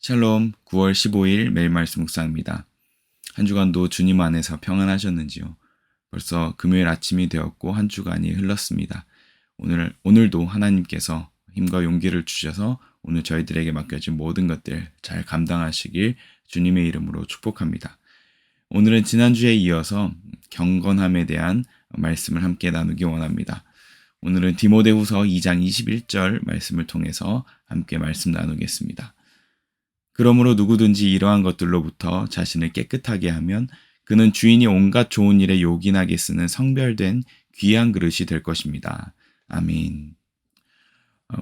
샬롬 9월 15일 매일 말씀 묵상입니다. 한 주간도 주님 안에서 평안하셨는지요? 벌써 금요일 아침이 되었고 한 주간이 흘렀습니다. 오늘도 하나님께서 힘과 용기를 주셔서 오늘 저희들에게 맡겨진 모든 것들 잘 감당하시길 주님의 이름으로 축복합니다. 오늘은 지난주에 이어서 경건함에 대한 말씀을 함께 나누기 원합니다. 오늘은 디모데후서 2장 21절 말씀을 통해서 함께 말씀 나누겠습니다. 그러므로 누구든지 이러한 것들로부터 자신을 깨끗하게 하면 그는 주인이 온갖 좋은 일에 요긴하게 쓰는 성별된 귀한 그릇이 될 것입니다. 아멘.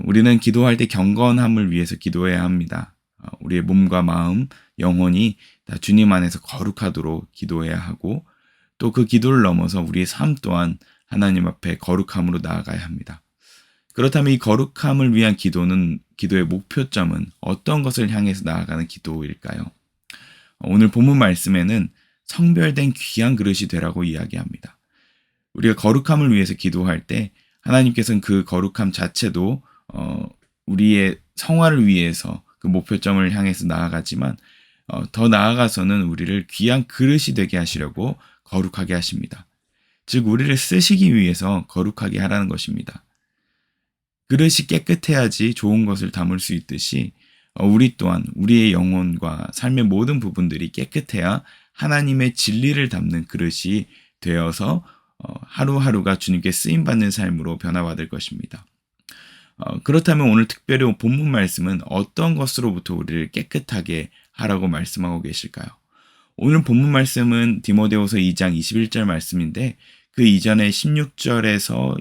우리는 기도할 때 경건함을 위해서 기도해야 합니다. 우리의 몸과 마음, 영혼이 다 주님 안에서 거룩하도록 기도해야 하고 또 그 기도를 넘어서 우리의 삶 또한 하나님 앞에 거룩함으로 나아가야 합니다. 그렇다면 이 거룩함을 위한 기도의 목표점은 어떤 것을 향해서 나아가는 기도일까요? 오늘 본문 말씀에는 성별된 귀한 그릇이 되라고 이야기합니다. 우리가 거룩함을 위해서 기도할 때 하나님께서는 그 거룩함 자체도 우리의 성화를 위해서 그 목표점을 향해서 나아가지만 더 나아가서는 우리를 귀한 그릇이 되게 하시려고 거룩하게 하십니다. 즉 우리를 쓰시기 위해서 거룩하게 하라는 것입니다. 그릇이 깨끗해야지 좋은 것을 담을 수 있듯이 우리 또한 우리의 영혼과 삶의 모든 부분들이 깨끗해야 하나님의 진리를 담는 그릇이 되어서 하루하루가 주님께 쓰임받는 삶으로 변화받을 것입니다. 그렇다면 오늘 특별히 본문 말씀은 어떤 것으로부터 우리를 깨끗하게 하라고 말씀하고 계실까요? 오늘 본문 말씀은 디모데후서 2장 21절 말씀인데 그 이전에 16절에서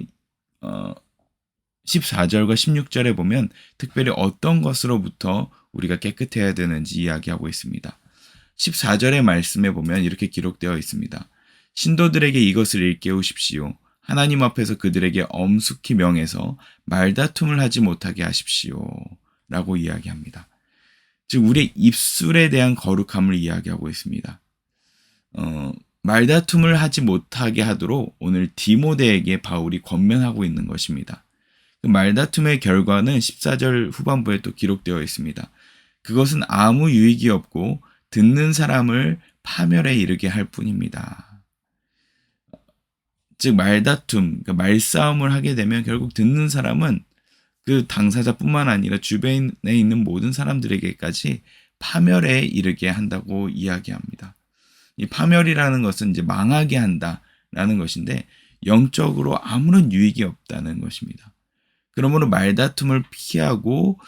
14절과 16절에 보면 특별히 어떤 것으로부터 우리가 깨끗해야 되는지 이야기하고 있습니다. 14절의 말씀에 보면 이렇게 기록되어 있습니다. 신도들에게 이것을 일깨우십시오. 하나님 앞에서 그들에게 엄숙히 명해서 말다툼을 하지 못하게 하십시오. 라고 이야기합니다. 즉 우리의 입술에 대한 거룩함을 이야기하고 있습니다. 말다툼을 하지 못하게 하도록 오늘 디모데에게 바울이 권면하고 있는 것입니다. 그 말다툼의 결과는 14절 후반부에 또 기록되어 있습니다. 그것은 아무 유익이 없고 듣는 사람을 파멸에 이르게 할 뿐입니다. 즉 말다툼, 그러니까 말싸움을 하게 되면 결국 듣는 사람은 그 당사자뿐만 아니라 주변에 있는 모든 사람들에게까지 파멸에 이르게 한다고 이야기합니다. 이 파멸이라는 것은 이제 망하게 한다라는 것인데 영적으로 아무런 유익이 없다는 것입니다. 그러므로 말다툼을 피하고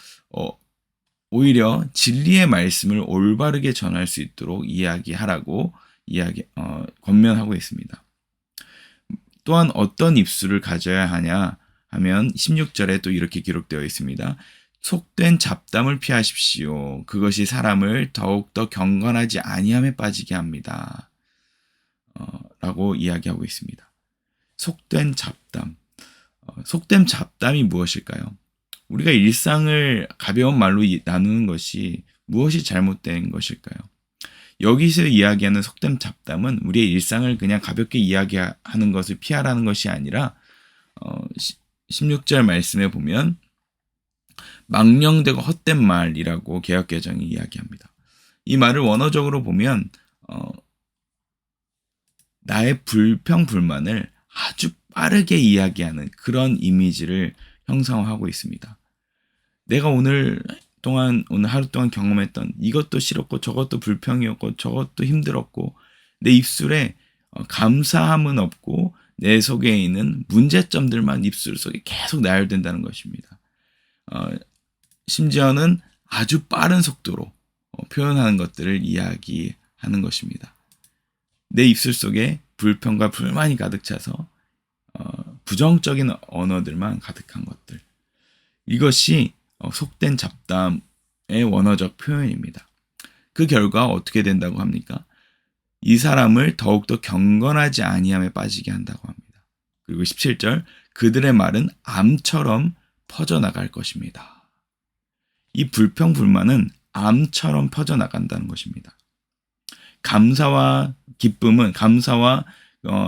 오히려 진리의 말씀을 올바르게 전할 수 있도록 이야기하라고 권면하고 있습니다. 또한 어떤 입술을 가져야 하냐 하면 16절에 또 이렇게 기록되어 있습니다. 속된 잡담을 피하십시오. 그것이 사람을 더욱더 경건하지 아니함에 빠지게 합니다. 라고 이야기하고 있습니다. 속된 잡담. 속된 잡담이 무엇일까요? 우리가 일상을 가벼운 말로 나누는 것이 무엇이 잘못된 것일까요? 여기서 이야기하는 속된 잡담은 우리의 일상을 그냥 가볍게 이야기하는 것을 피하라는 것이 아니라 16절 말씀에 보면 망령되고 헛된 말이라고 개역개정이 이야기합니다. 이 말을 원어적으로 보면 나의 불평불만을 아주 빠르게 이야기하는 그런 이미지를 형성하고 있습니다. 내가 오늘 하루 동안 경험했던 이것도 싫었고 저것도 불평이었고 저것도 힘들었고 내 입술에 감사함은 없고 내 속에 있는 문제점들만 입술 속에 계속 나열된다는 것입니다. 심지어는 아주 빠른 속도로 표현하는 것들을 이야기하는 것입니다. 내 입술 속에 불평과 불만이 가득 차서 부정적인 언어들만 가득한 것들. 이것이 속된 잡담의 원어적 표현입니다. 그 결과 어떻게 된다고 합니까? 이 사람을 더욱더 경건하지 아니함에 빠지게 한다고 합니다. 그리고 17절 그들의 말은 암처럼 퍼져나갈 것입니다. 이 불평불만은 암처럼 퍼져나간다는 것입니다. 감사와 기쁨은 감사와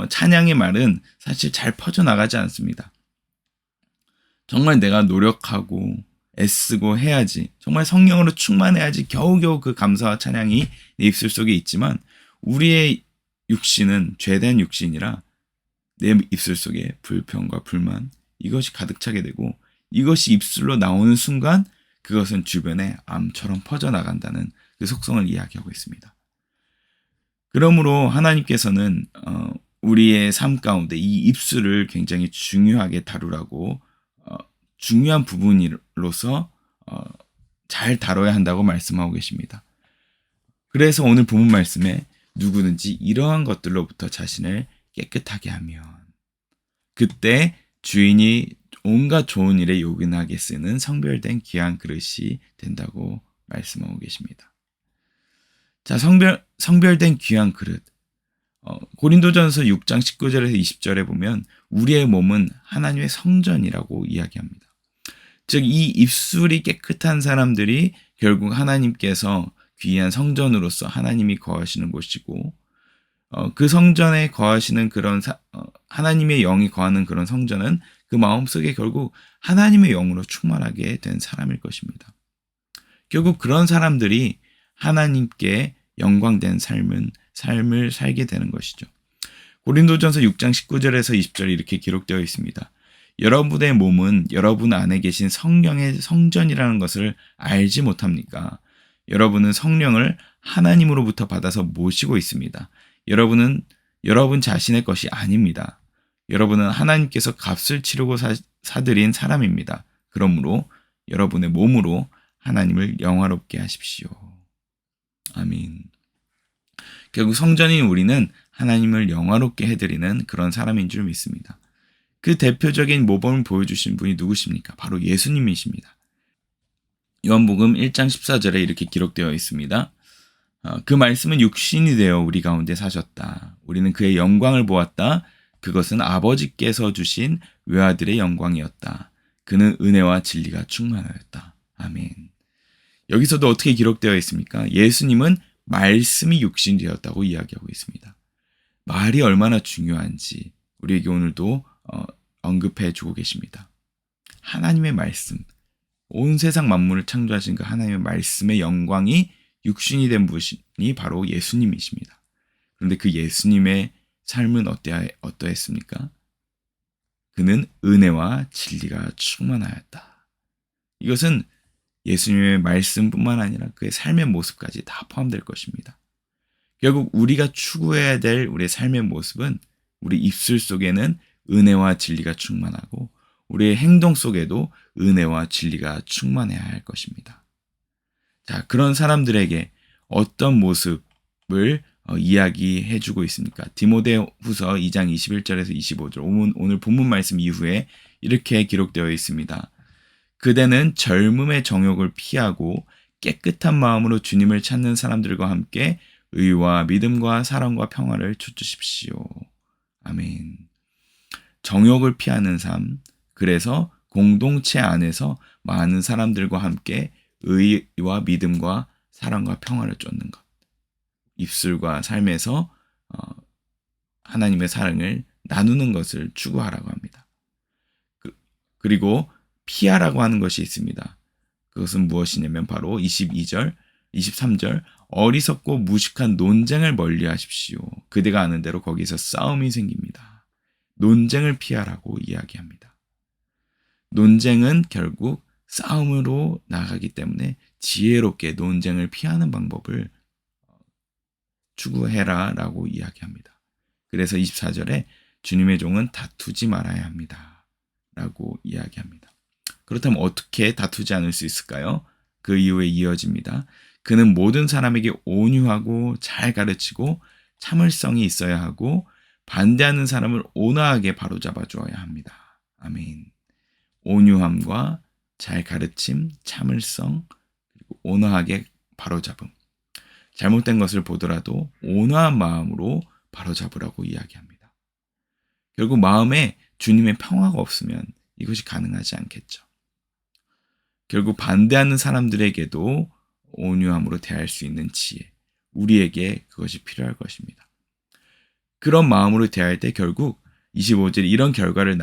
찬양의 말은 사실 잘 퍼져나가지 않습니다. 정말 내가 노력하고 애쓰고 해야지, 정말 성령으로 충만해야지 겨우겨우 그 감사와 찬양이 내 입술 속에 있지만, 우리의 육신은 죄된 육신이라 내 입술 속에 불평과 불만, 이것이 가득 차게 되고, 이것이 입술로 나오는 순간 그것은 주변에 암처럼 퍼져나간다는 그 속성을 이야기하고 있습니다. 그러므로 하나님께서는 우리의 삶 가운데 이 입술을 굉장히 중요하게 다루라고, 중요한 부분으로서 잘 다뤄야 한다고 말씀하고 계십니다. 그래서 오늘 본문 말씀에 누구든지 이러한 것들로부터 자신을 깨끗하게 하면 그때 주인이 온갖 좋은 일에 요긴하게 쓰는 성별된 귀한 그릇이 된다고 말씀하고 계십니다. 자, 성별된 귀한 그릇. 고린도전서 6장 19절에서 20절에 보면 우리의 몸은 하나님의 성전이라고 이야기합니다. 즉, 이 입술이 깨끗한 사람들이 결국 하나님께서 귀한 성전으로서 하나님이 거하시는 곳이고, 그 성전에 거하시는 그런 하나님의 영이 거하는 그런 성전은 그 마음속에 결국 하나님의 영으로 충만하게 된 사람일 것입니다. 결국 그런 사람들이 하나님께 영광된 삶을 살게 되는 것이죠. 고린도전서 6장 19절에서 20절에 이렇게 기록되어 있습니다. 여러분의 몸은 여러분 안에 계신 성령의 성전이라는 것을 알지 못합니까? 여러분은 성령을 하나님으로부터 받아서 모시고 있습니다. 여러분은 여러분 자신의 것이 아닙니다. 여러분은 하나님께서 값을 치르고 사들인 사람입니다. 그러므로 여러분의 몸으로 하나님을 영화롭게 하십시오. 아멘. 결국 성전인 우리는 하나님을 영화롭게 해드리는 그런 사람인 줄 믿습니다. 그 대표적인 모범을 보여주신 분이 누구십니까? 바로 예수님이십니다. 요한복음 1장 14절에 이렇게 기록되어 있습니다. 그 말씀은 육신이 되어 우리 가운데 사셨다. 우리는 그의 영광을 보았다. 그것은 아버지께서 주신 외아들의 영광이었다. 그는 은혜와 진리가 충만하였다. 아멘. 여기서도 어떻게 기록되어 있습니까? 예수님은 말씀이 육신이 되었다고 이야기하고 있습니다. 말이 얼마나 중요한지 우리에게 오늘도 언급해 주고 계십니다. 하나님의 말씀, 온 세상 만물을 창조하신 그 하나님의 말씀의 영광이 육신이 된 분이 바로 예수님이십니다. 그런데 그 예수님의 삶은 어떠했습니까? 그는 은혜와 진리가 충만하였다. 이것은 예수님의 말씀뿐만 아니라 그의 삶의 모습까지 다 포함될 것입니다. 결국 우리가 추구해야 될 우리의 삶의 모습은 우리 입술 속에는 은혜와 진리가 충만하고 우리의 행동 속에도 은혜와 진리가 충만해야 할 것입니다. 자, 그런 사람들에게 어떤 모습을 이야기해주고 있습니까? 디모데후서 2장 21절에서 25절, 오늘 본문 말씀 이후에 이렇게 기록되어 있습니다. 그대는 젊음의 정욕을 피하고 깨끗한 마음으로 주님을 찾는 사람들과 함께 의와 믿음과 사랑과 평화를 주십시오. 아멘. 정욕을 피하는 삶, 그래서 공동체 안에서 많은 사람들과 함께 의와 믿음과 사랑과 평화를 쫓는 것. 입술과 삶에서 하나님의 사랑을 나누는 것을 추구하라고 합니다. 그리고 피하라고 하는 것이 있습니다. 그것은 무엇이냐면 바로 22절, 23절, 어리석고 무식한 논쟁을 멀리 하십시오. 그대가 아는 대로 거기서 싸움이 생깁니다. 논쟁을 피하라고 이야기합니다. 논쟁은 결국 싸움으로 나가기 때문에 지혜롭게 논쟁을 피하는 방법을 추구해라 라고 이야기합니다. 그래서 24절에 주님의 종은 다투지 말아야 합니다 라고 이야기합니다. 그렇다면 어떻게 다투지 않을 수 있을까요? 그 이후에 이어집니다. 그는 모든 사람에게 온유하고 잘 가르치고 참을성이 있어야 하고 반대하는 사람을 온화하게 바로잡아 주어야 합니다. 아멘. 온유함과 잘 가르침, 참을성, 그리고 온화하게 바로잡음. 잘못된 것을 보더라도 온화한 마음으로 바로잡으라고 이야기합니다. 결국 마음에 주님의 평화가 없으면 이것이 가능하지 않겠죠. 결국 반대하는 사람들에게도 온유함으로 대할 수 있는 지혜, 우리에게 그것이 필요할 것입니다. 그런 마음으로 대할 때 결국 25절에 이런 결과를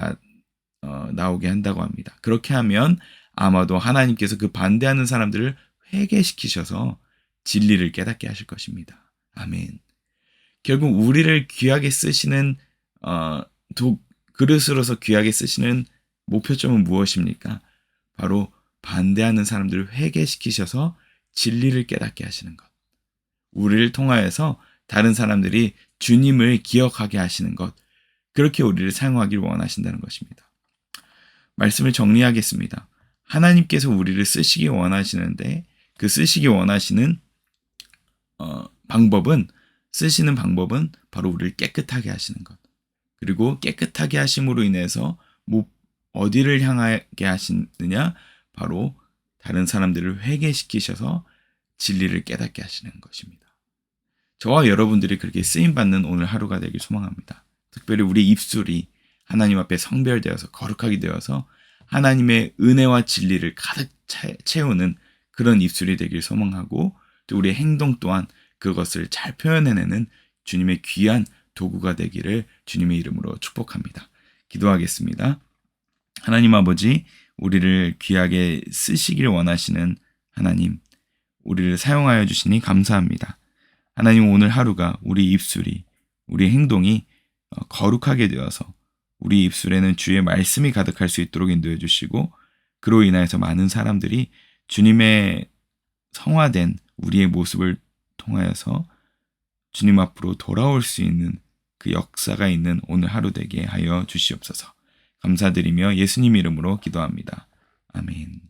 나오게 한다고 합니다. 그렇게 하면 아마도 하나님께서 그 반대하는 사람들을 회개시키셔서 진리를 깨닫게 하실 것입니다. 아멘. 결국 우리를 귀하게 쓰시는 그릇으로서 귀하게 쓰시는 목표점은 무엇입니까? 바로 반대하는 사람들을 회개시키셔서 진리를 깨닫게 하시는 것. 우리를 통하여서 다른 사람들이 주님을 기억하게 하시는 것. 그렇게 우리를 사용하기를 원하신다는 것입니다. 말씀을 정리하겠습니다. 하나님께서 우리를 쓰시기 원하시는데 그 쓰시기 원하시는 쓰시는 방법은 바로 우리를 깨끗하게 하시는 것. 그리고 깨끗하게 하심으로 인해서 어디를 향하게 하시느냐? 바로 다른 사람들을 회개시키셔서 진리를 깨닫게 하시는 것입니다. 저와 여러분들이 그렇게 쓰임받는 오늘 하루가 되길 소망합니다. 특별히 우리 입술이 하나님 앞에 성별되어서 거룩하게 되어서 하나님의 은혜와 진리를 가득 채우는 그런 입술이 되길 소망하고 또 우리의 행동 또한 그것을 잘 표현해내는 주님의 귀한 도구가 되기를 주님의 이름으로 축복합니다. 기도하겠습니다. 하나님 아버지, 우리를 귀하게 쓰시길 원하시는 하나님, 우리를 사용하여 주시니 감사합니다. 하나님, 오늘 하루가 우리 입술이, 우리 행동이 거룩하게 되어서 우리 입술에는 주의 말씀이 가득할 수 있도록 인도해 주시고 그로 인하여서 많은 사람들이 주님의 성화된 우리의 모습을 통하여서 주님 앞으로 돌아올 수 있는 그 역사가 있는 오늘 하루 되게 하여 주시옵소서. 감사드리며 예수님 이름으로 기도합니다. 아멘.